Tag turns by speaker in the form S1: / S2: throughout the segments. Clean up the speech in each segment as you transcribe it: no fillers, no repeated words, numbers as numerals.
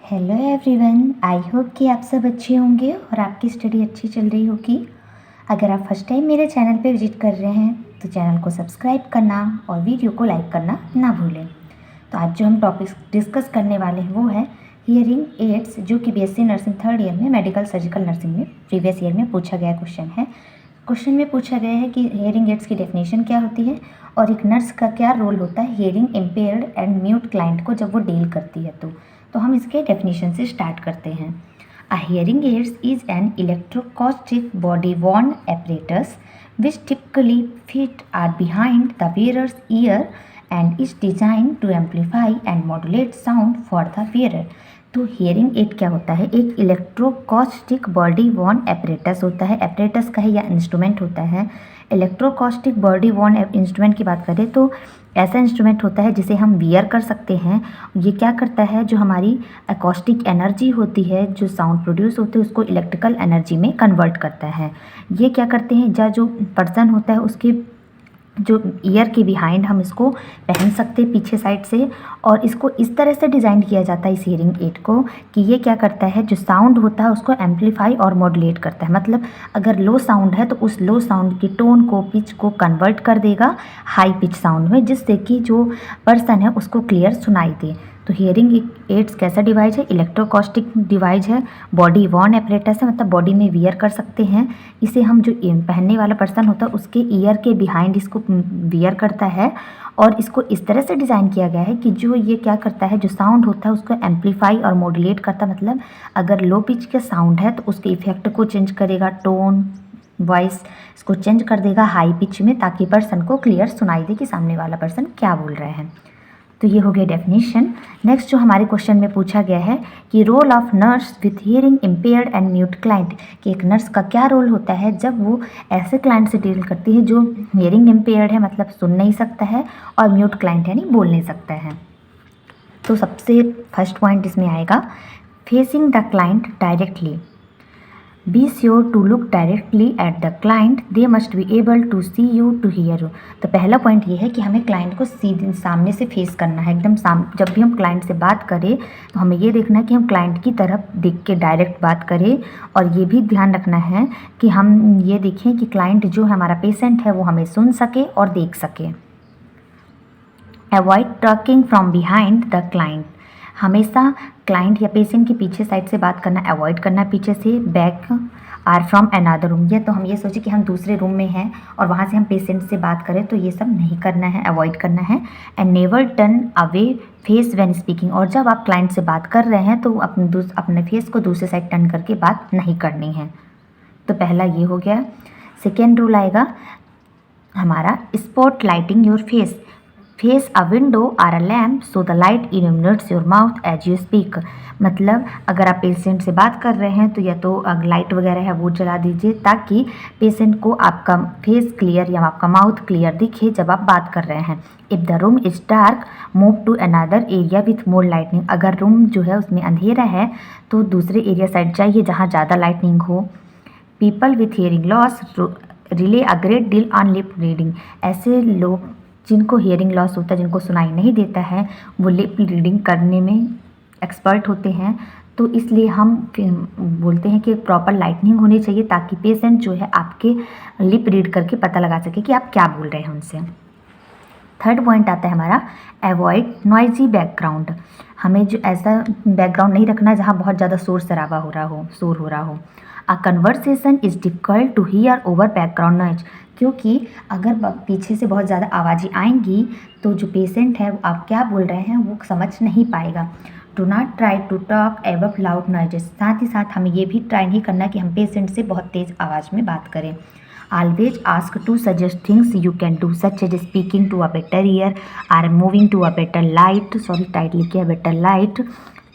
S1: Hello everyone, I hope कि आप सब अच्छे होंगे और आपकी स्टडी अच्छी चल रही होगी। अगर आप फर्स्ट टाइम मेरे चैनल पे विजिट कर रहे हैं तो चैनल को सब्सक्राइब करना और वीडियो को लाइक करना ना भूलें। तो आज जो हम टॉपिक डिस्कस करने वाले हैं वो है हियरिंग एड्स, जो कि बीएससी नर्सिंग थर्ड ईयर में मेडिकल सर्जिकल नर्सिंग में प्रीवियस ईयर में पूछा गया क्वेश्चन है। क्वेश्चन में पूछा गया है कि हियरिंग एड्स की डेफिनेशन क्या होती है और एक नर्स का क्या रोल होता है hearing impaired and mute client को जब वो डील करती है। तो हम इसके डेफिनेशन से स्टार्ट करते हैं। A hearing aids is an electroacoustic body worn apparatus which typically fit are behind the wearer's ear and is designed to amplify and modulate sound for the wearer। तो hearing aid क्या होता है? एक इलेक्ट्रोकॉस्टिक body worn apparatus होता है। apparatus का है या इंस्ट्रूमेंट होता है। इलेक्ट्रोकॉस्टिक बॉडी worn इंस्ट्रूमेंट की बात करें तो ऐसा इंस्ट्रूमेंट होता है जिसे हम वियर कर सकते हैं। ये क्या करता है, जो हमारी एकॉस्टिक एनर्जी होती है, जो साउंड प्रोड्यूस होते हैं, उसको इलेक्ट्रिकल एनर्जी में कन्वर्ट करता है। ये क्या करते हैं, जो पर्सन होता है उसके जो ईयर के बिहाइंड हम इसको पहन सकते हैं पीछे साइड से, और इसको इस तरह से डिज़ाइन किया जाता है इस हियरिंग एड को कि ये क्या करता है, जो साउंड होता है उसको एम्पलीफाई और मॉड्यूलेट करता है। मतलब अगर लो साउंड है तो उस लो साउंड की टोन को, पिच को कन्वर्ट कर देगा हाई पिच साउंड में, जिससे कि जो पर्सन है उसको क्लियर सुनाई दे। तो हियरिंग एड्स कैसा डिवाइस है? इलेक्ट्रोकॉस्टिक डिवाइस है, बॉडी worn apparatus है, मतलब बॉडी में वियर कर सकते हैं। इसे हम जो पहनने वाला पर्सन होता है उसके ईयर के बिहाइंड इसको वियर करता है, और इसको इस तरह से डिज़ाइन किया गया है कि जो ये क्या करता है, जो साउंड होता है उसको एम्पलीफाई और मॉड्यूलेट करता है। मतलब अगर लो पिच का साउंड है तो उसके इफेक्ट को चेंज करेगा, टोन वॉइस इसको चेंज कर देगा हाई पिच में, ताकि पर्सन को क्लियर सुनाई दे कि सामने वाला पर्सन क्या बोल रहे हैं। तो ये हो गया डेफिनेशन। नेक्स्ट जो हमारे क्वेश्चन में पूछा गया है कि role of nurse with hearing impaired and mute client, कि एक नर्स का क्या रोल होता है जब वो ऐसे क्लाइंट से डील करती है जो हियरिंग इम्पेयर्ड है, मतलब सुन नहीं सकता है, और म्यूट क्लाइंट यानी बोल नहीं सकता है। तो सबसे फर्स्ट पॉइंट इसमें आएगा facing the client directly. Be sure to look directly at the client. They must be able to see you to hear you। तो पहला पॉइंट ये है कि हमें क्लाइंट को सीधे सामने से फेस करना है, एकदम जब भी हम क्लाइंट से बात करें तो हमें ये देखना है कि हम क्लाइंट की तरफ देख के डायरेक्ट बात करें, और ये भी ध्यान रखना है कि हम ये देखें कि क्लाइंट जो हमारा पेशेंट है वो हमें सुन सके और देख सके। Avoid talking from behind the client. हमेशा क्लाइंट या पेशेंट के पीछे साइड से बात करना अवॉइड करना, पीछे से, back or from another room. या तो हम ये सोचें कि हम दूसरे रूम में हैं और वहाँ से हम पेशेंट से बात करें, तो ये सब नहीं करना है, अवॉइड करना है। And never turn away face when speaking. और जब आप क्लाइंट से बात कर रहे हैं तो अपने फेस को दूसरे साइड टर्न करके बात नहीं करनी है। तो पहला ये हो गया। सेकेंड रूल आएगा हमारा spot lighting your face. Face a window or a lamp so the light illuminates your mouth as you speak. मतलब अगर आप पेशेंट से बात कर रहे हैं तो या तो लाइट वगैरह है वो जला दीजिए, ताकि पेशेंट को आपका फेस क्लियर या आपका माउथ क्लियर दिखे जब आप बात कर रहे हैं। If the room is dark move to another area with more lightning. अगर रूम जो है उसमें अंधेरा है तो दूसरे एरिया साइड जाइए जहाँ ज़्यादा लाइटनिंग हो। People with hearing loss relay a great deal on lip reading. ऐसे लोग जिनको हियरिंग लॉस होता है, जिनको सुनाई नहीं देता है, वो लिप रीडिंग करने में एक्सपर्ट होते हैं। तो इसलिए हम बोलते हैं कि प्रॉपर लाइटनिंग होनी चाहिए, ताकि पेशेंट जो है आपके लिप रीड करके पता लगा सके कि आप क्या बोल रहे हैं उनसे। थर्ड पॉइंट आता है हमारा अवॉइड नॉइजी बैकग्राउंड। हमें जो ऐसा बैकग्राउंड नहीं रखना जहाँ बहुत ज़्यादा शोर शराबा हो रहा हो, शोर हो रहा हो। A conversation is difficult to hear over background noise. क्योंकि अगर पीछे से बहुत ज़्यादा आवाज़ें आएंगी तो जो पेशेंट है आप क्या बोल रहे हैं वो समझ नहीं पाएगा। Do not try to talk above loud noises. साथ ही साथ हमें ये भी ट्राई नहीं करना कि हम पेशेंट से बहुत तेज़ आवाज़ में बात करें। Always ask to suggest things you can do such as speaking to a better ear or moving to a better light, tight लिखिए, better light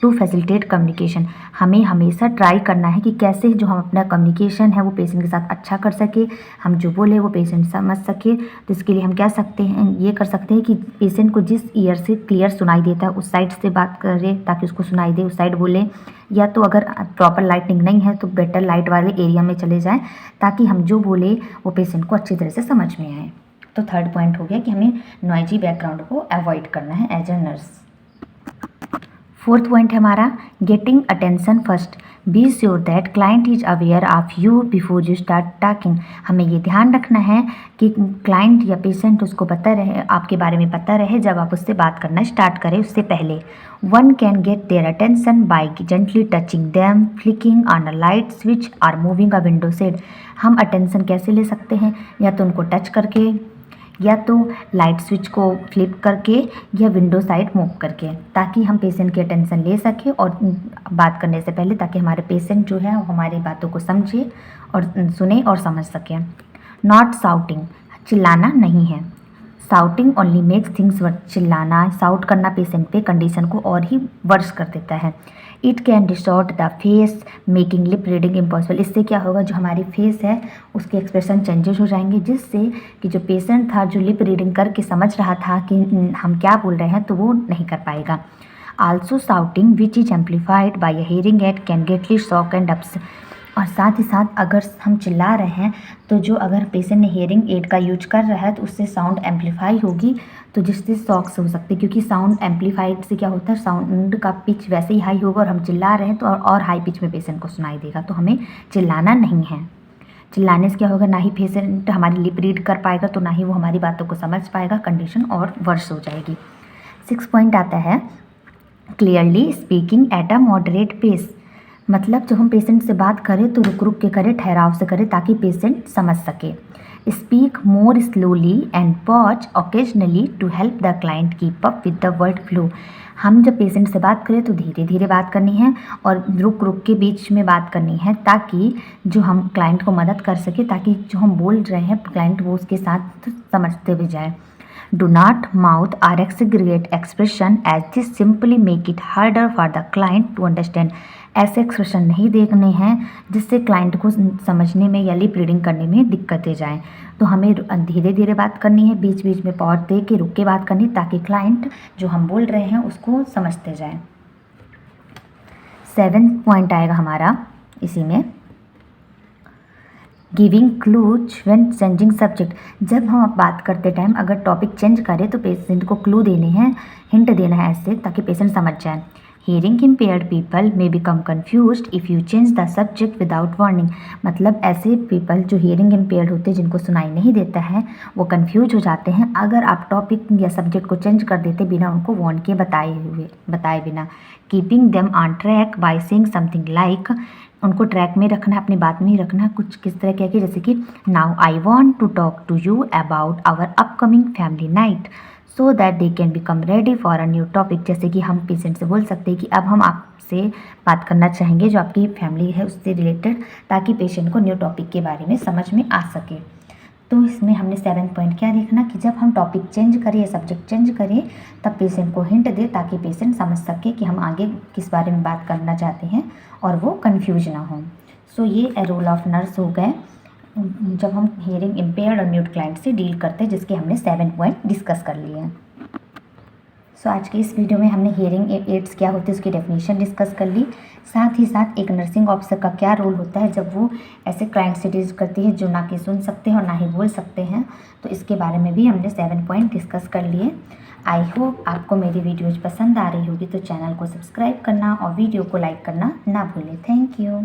S1: to facilitate communication. हमें हमेशा ट्राई करना है कि कैसे जो हम अपना कम्युनिकेशन है वो पेशेंट के साथ अच्छा कर सके, हम जो बोले वो पेशेंट समझ सके। तो इसके लिए हम क्या सकते हैं, ये कर सकते हैं कि पेशेंट को जिस ईयर से क्लियर सुनाई देता है उस साइड से बात करें ताकि उसको सुनाई दे, उस साइड बोले। या तो अगर प्रॉपर लाइटिंग नहीं है तो बेटर लाइट वाले एरिया में चले जाएँ, ताकि हम जो बोले वो पेशेंट को अच्छी तरह से समझ में आए। तो थर्ड पॉइंट हो गया कि हमें नॉइजी बैकग्राउंड को अवॉइड करना है as a nurse. Fourth point है हमारा getting attention first. Be sure that client is aware of you before you start talking. हमें ये ध्यान रखना है कि क्लाइंट या पेशेंट उसको पता रहे, आपके बारे में पता रहे जब आप उससे बात करना स्टार्ट करें उससे पहले। One can get their attention by gently touching them, flicking on a light switch और मूविंग अ विंडो शेड। हम अटेंशन कैसे ले सकते हैं? या तो उनको टच करके, या तो लाइट स्विच को फ्लिप करके, या विंडो साइड मूव करके, ताकि हम पेशेंट की अटेंशन ले सकें और बात करने से पहले, ताकि हमारे पेशेंट जो है वो हमारी बातों को समझे और सुने और समझ सकें। नॉट साउटिंग, चिल्लाना नहीं है। Shouting only makes things verse. चिल्लाना, साउट करना पेशेंट पे कंडीशन को और ही वर्स कर देता है। It can distort the face making lip reading impossible. इससे क्या होगा, जो हमारी फेस है उसके एक्सप्रेशन चेंजेस हो जाएंगे, जिससे कि जो पेशेंट था जो लिप रीडिंग करके समझ रहा था कि हम क्या बोल रहे हैं, तो वो नहीं कर पाएगा। Also shouting which is amplified by hearing aid can greatly shock and upset. और साथ ही साथ अगर हम चिल्ला रहे हैं तो जो अगर पेशेंट ने हेयरिंग एड का यूज कर रहा है तो उससे साउंड एम्पलीफाई होगी, तो जिससे शॉक्स हो सकते हैं, क्योंकि साउंड एम्पलीफाइड से क्या होता है, साउंड का पिच वैसे ही हाई होगा और हम चिल्ला रहे हैं तो और हाई पिच में पेशेंट को सुनाई देगा। तो हमें चिल्लाना नहीं है। चिल्लाने से क्या होगा, ना ही पेशेंट हमारी लिप रीड कर पाएगा, तो ना ही वो हमारी बातों को समझ पाएगा, कंडीशन और वर्स हो जाएगी। 6 पॉइंट आता है clearly speaking at a moderate pace. मतलब जब हम पेशेंट से बात करें तो रुक रुक के करें, ठहराव से करें, ताकि पेशेंट समझ सके। Speak more slowly and pause occasionally to help the client keep up with the word flow. हम जब पेशेंट से बात करें तो धीरे धीरे बात करनी है और रुक रुक के बीच में बात करनी है, ताकि जो हम क्लाइंट को मदद कर सके, ताकि जो हम बोल रहे हैं क्लाइंट वो उसके साथ समझते भी जाए। Do not mouth or exaggerate expression as this simply make it harder for the client to understand। ऐसे एक्सप्रेशन नहीं देखने हैं जिससे क्लाइंट को समझने में या लिप रीडिंग करने में दिक्कतें जाएं। तो हमें धीरे धीरे बात करनी है, बीच बीच में पॉज दे के रुक के बात करनी, ताकि क्लाइंट जो हम बोल रहे हैं उसको समझते जाएं। 7th पॉइंट आएगा हमारा इसी में, giving clues when changing subject. जब हम बात करते टाइम अगर टॉपिक चेंज करें तो पेशेंट को क्लू देने हैं, हिंट देना है ऐसे, ताकि पेशेंट समझ जाए। Hearing impaired people may become confused if you change the subject without warning. मतलब ऐसे पीपल जो हियरिंग इम्पेयर्ड होते हैं, जिनको सुनाई नहीं देता है, वो कन्फ्यूज हो जाते हैं अगर आप टॉपिक या सब्जेक्ट को चेंज कर देते बिना उनको वार्न के बताए बिना। Keeping them on track by saying something like, उनको ट्रैक में रखना, अपनी बात में ही रखना, कुछ किस तरह क्या कि जैसे कि now I want to talk to you about our upcoming family night so that they can become ready for a new topic. जैसे कि हम पेशेंट से बोल सकते हैं कि अब हम आपसे बात करना चाहेंगे जो आपकी फैमिली है उससे रिलेटेड, ताकि पेशेंट को न्यू टॉपिक के बारे में समझ में आ सके। तो इसमें हमने 7th पॉइंट क्या देखना कि जब हम टॉपिक चेंज करें या सब्जेक्ट चेंज करें तब पेशेंट को हिंट दे, ताकि पेशेंट समझ सके कि हम आगे किस बारे में बात करना चाहते हैं और वो कंफ्यूज ना हो। सो ये रोल ऑफ नर्स हो गए जब हम हियरिंग इम्पेयर्ड और म्यूट क्लाइंट से डील करते हैं, जिसके हमने 7 पॉइंट डिस्कस कर लिए हैं। सो आज की इस वीडियो में हमने हियरिंग एड्स क्या होते हैं उसकी डेफिनेशन डिस्कस कर ली, साथ ही साथ एक नर्सिंग ऑफिसर का क्या रोल होता है जब वो ऐसे क्लाइंट से डील करती है जो ना कि सुन सकते हैं और ना ही बोल सकते हैं, तो इसके बारे में भी हमने 7 पॉइंट डिस्कस कर लिए। आई होप आपको मेरी वीडियोज़ पसंद आ रही होगी, तो चैनल को सब्सक्राइब करना और वीडियो को लाइक करना ना भूलें। Thank you.